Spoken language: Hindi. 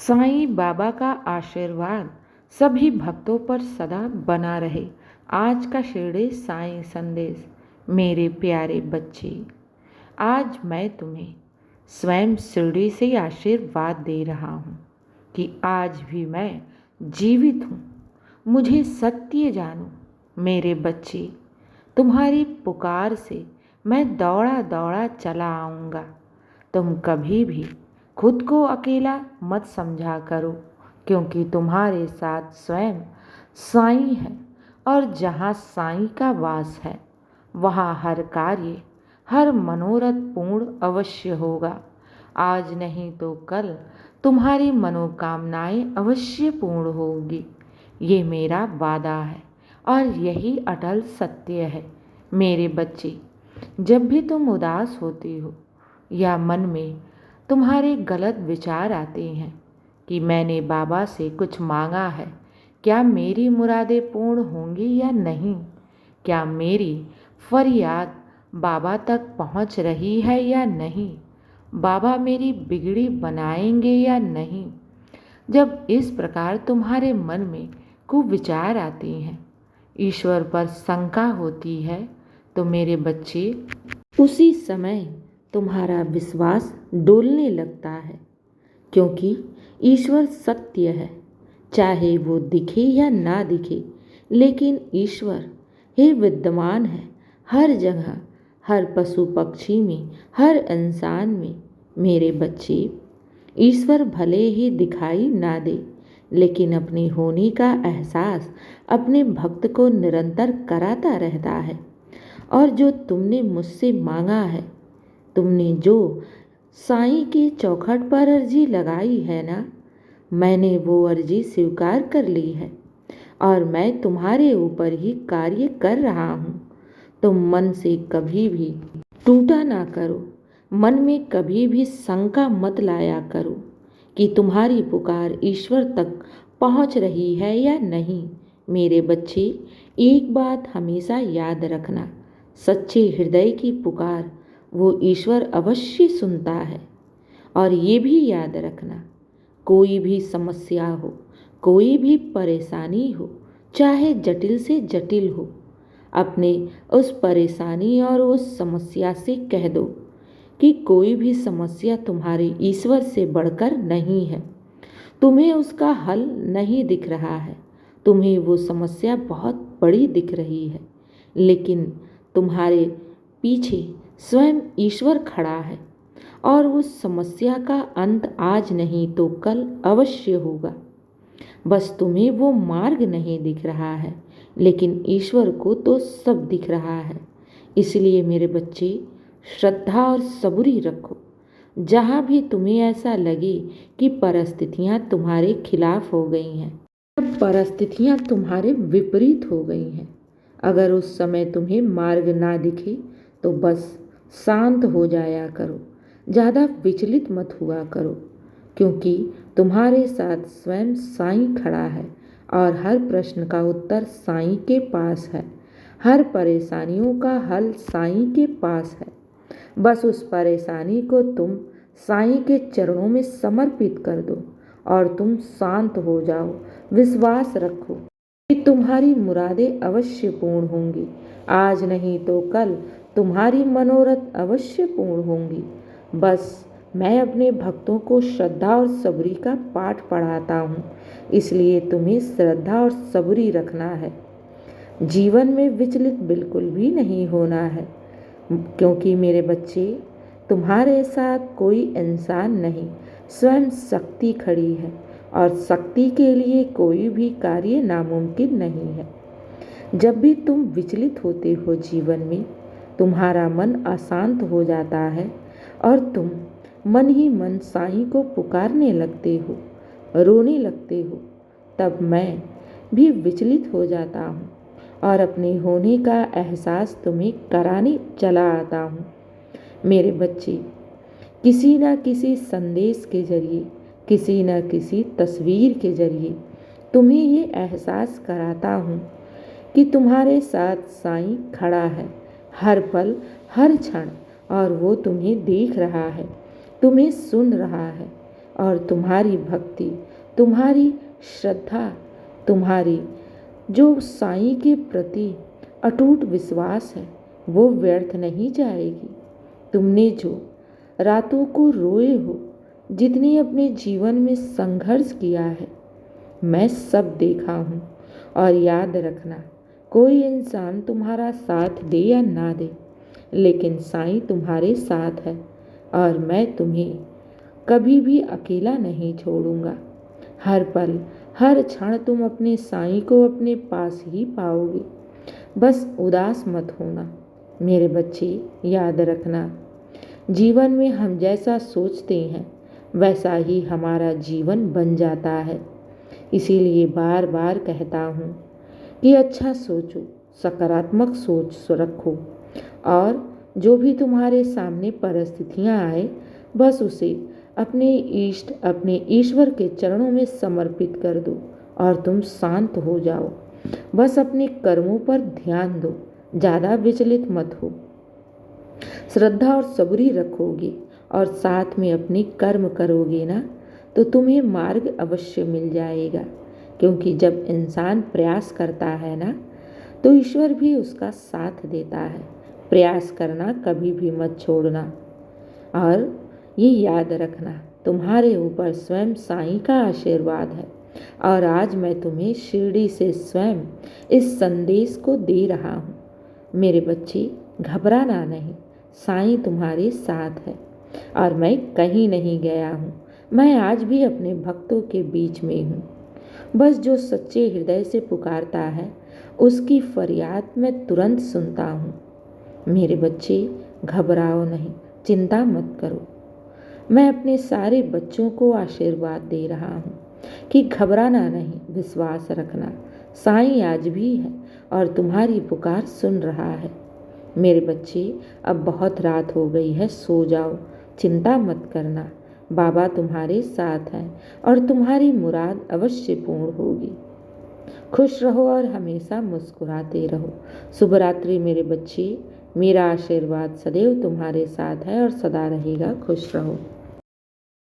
साईं बाबा का आशीर्वाद सभी भक्तों पर सदा बना रहे। आज का शिरडी साईं संदेश। मेरे प्यारे बच्चे, आज मैं तुम्हें स्वयं शिरडी से आशीर्वाद दे रहा हूँ कि आज भी मैं जीवित हूँ। मुझे सत्य जानो मेरे बच्चे, तुम्हारी पुकार से मैं दौड़ा दौड़ा चला आऊँगा। तुम कभी भी खुद को अकेला मत समझा करो, क्योंकि तुम्हारे साथ स्वयं साईं है। और जहाँ साईं का वास है वहाँ हर कार्य, हर मनोरथ पूर्ण अवश्य होगा। आज नहीं तो कल तुम्हारी मनोकामनाएं अवश्य पूर्ण होगी। ये मेरा वादा है और यही अटल सत्य है। मेरे बच्चे, जब भी तुम उदास होते हो या मन में तुम्हारे गलत विचार आते हैं कि मैंने बाबा से कुछ मांगा है, क्या मेरी मुरादें पूर्ण होंगी या नहीं, क्या मेरी फरियाद बाबा तक पहुंच रही है या नहीं, बाबा मेरी बिगड़ी बनाएंगे या नहीं। जब इस प्रकार तुम्हारे मन में कुविचार आते हैं, ईश्वर पर शंका होती है, तो मेरे बच्चे उसी समय तुम्हारा विश्वास डोलने लगता है, क्योंकि ईश्वर सत्य है। चाहे वो दिखे या ना दिखे, लेकिन ईश्वर ही विद्यमान है हर जगह, हर पशु पक्षी में, हर इंसान में। मेरे बच्चे, ईश्वर भले ही दिखाई ना दे, लेकिन अपने होने का एहसास अपने भक्त को निरंतर कराता रहता है। और जो तुमने मुझसे मांगा है, तुमने जो साईं की चौखट पर अर्जी लगाई है ना, मैंने वो अर्जी स्वीकार कर ली है और मैं तुम्हारे ऊपर ही कार्य कर रहा हूँ। तुम मन से कभी भी टूटा ना करो, मन में कभी भी शंका मत लाया करो कि तुम्हारी पुकार ईश्वर तक पहुँच रही है या नहीं। मेरे बच्चे, एक बात हमेशा याद रखना, सच्चे हृदय की पुकार वो ईश्वर अवश्य सुनता है। और ये भी याद रखना, कोई भी समस्या हो, कोई भी परेशानी हो, चाहे जटिल से जटिल हो, अपने उस परेशानी और उस समस्या से कह दो कि कोई भी समस्या तुम्हारे ईश्वर से बढ़कर नहीं है। तुम्हें उसका हल नहीं दिख रहा है, तुम्हें वो समस्या बहुत बड़ी दिख रही है, लेकिन तुम्हारे पीछे स्वयं ईश्वर खड़ा है और उस समस्या का अंत आज नहीं तो कल अवश्य होगा। बस तुम्हें वो मार्ग नहीं दिख रहा है, लेकिन ईश्वर को तो सब दिख रहा है। इसलिए मेरे बच्चे, श्रद्धा और सबूरी रखो। जहाँ भी तुम्हें ऐसा लगे कि परिस्थितियाँ तुम्हारे खिलाफ हो गई हैं, परिस्थितियाँ तुम्हारे विपरीत हो गई हैं, अगर उस समय तुम्हें मार्ग ना दिखे तो बस शांत हो जाया करो, ज़्यादा विचलित मत हुआ करो, क्योंकि तुम्हारे साथ स्वयं साईं खड़ा है और हर प्रश्न का उत्तर साईं के पास है, हर परेशानियों का हल साईं के पास है। बस उस परेशानी को तुम साईं के चरणों में समर्पित कर दो और तुम शांत हो जाओ। विश्वास रखो कि तुम्हारी मुरादें अवश्य पूर्ण होंगी। आज नहीं तो कल तुम्हारी मनोरथ अवश्य पूर्ण होंगी। बस मैं अपने भक्तों को श्रद्धा और सबूरी का पाठ पढ़ाता हूँ, इसलिए तुम्हें श्रद्धा और सबूरी रखना है। जीवन में विचलित बिल्कुल भी नहीं होना है, क्योंकि मेरे बच्चे, तुम्हारे साथ कोई इंसान नहीं, स्वयं शक्ति खड़ी है और शक्ति के लिए कोई भी कार्य नामुमकिन नहीं है। जब भी तुम विचलित होते हो जीवन में, तुम्हारा मन अशांत हो जाता है और तुम मन ही मन साईं को पुकारने लगते हो, रोने लगते हो, तब मैं भी विचलित हो जाता हूँ और अपने होने का एहसास तुम्हें कराने चला आता हूँ। मेरे बच्चे, किसी न किसी संदेश के जरिए, किसी न किसी तस्वीर के जरिए तुम्हें ये एहसास कराता हूँ कि तुम्हारे साथ साईं खड़ा है हर पल, हर क्षण, और वो तुम्हें देख रहा है, तुम्हें सुन रहा है। और तुम्हारी भक्ति, तुम्हारी श्रद्धा, तुम्हारी जो साईं के प्रति अटूट विश्वास है वो व्यर्थ नहीं जाएगी। तुमने जो रातों को रोए हो, जितनी अपने जीवन में संघर्ष किया है, मैं सब देखा हूँ। और याद रखना, कोई इंसान तुम्हारा साथ दे या ना दे, लेकिन साईं तुम्हारे साथ है और मैं तुम्हें कभी भी अकेला नहीं छोड़ूंगा। हर पल, हर क्षण तुम अपने साईं को अपने पास ही पाओगे। बस उदास मत होना मेरे बच्चे। याद रखना, जीवन में हम जैसा सोचते हैं वैसा ही हमारा जीवन बन जाता है। इसीलिए बार बार कहता हूँ कि अच्छा सोचो, सकारात्मक सोच रखो और जो भी तुम्हारे सामने परिस्थितियाँ आए बस उसे अपने इष्ट, अपने ईश्वर के चरणों में समर्पित कर दो और तुम शांत हो जाओ। बस अपने कर्मों पर ध्यान दो, ज़्यादा विचलित मत हो। श्रद्धा और सबूरी रखोगे और साथ में अपने कर्म करोगे ना, तो तुम्हें मार्ग अवश्य मिल जाएगा। क्योंकि जब इंसान प्रयास करता है ना, तो ईश्वर भी उसका साथ देता है। प्रयास करना कभी भी मत छोड़ना। और ये याद रखना, तुम्हारे ऊपर स्वयं साईं का आशीर्वाद है। और आज मैं तुम्हें शिरडी से स्वयं इस संदेश को दे रहा हूँ। मेरे बच्चे, घबराना नहीं, साईं तुम्हारे साथ है और मैं कहीं नहीं गया हूँ। मैं आज भी अपने भक्तों के बीच में हूँ। बस जो सच्चे हृदय से पुकारता है उसकी फरियाद मैं तुरंत सुनता हूँ। मेरे बच्चे, घबराओ नहीं, चिंता मत करो। मैं अपने सारे बच्चों को आशीर्वाद दे रहा हूँ कि घबराना नहीं, विश्वास रखना। साईं आज भी है और तुम्हारी पुकार सुन रहा है। मेरे बच्चे, अब बहुत रात हो गई है, सो जाओ, चिंता मत करना। बाबा तुम्हारे साथ हैं और तुम्हारी मुराद अवश्य पूर्ण होगी। खुश रहो और हमेशा मुस्कुराते रहो। शुभ रात्रि मेरे बच्चे। मेरा आशीर्वाद सदैव तुम्हारे साथ है और सदा रहेगा। खुश रहो।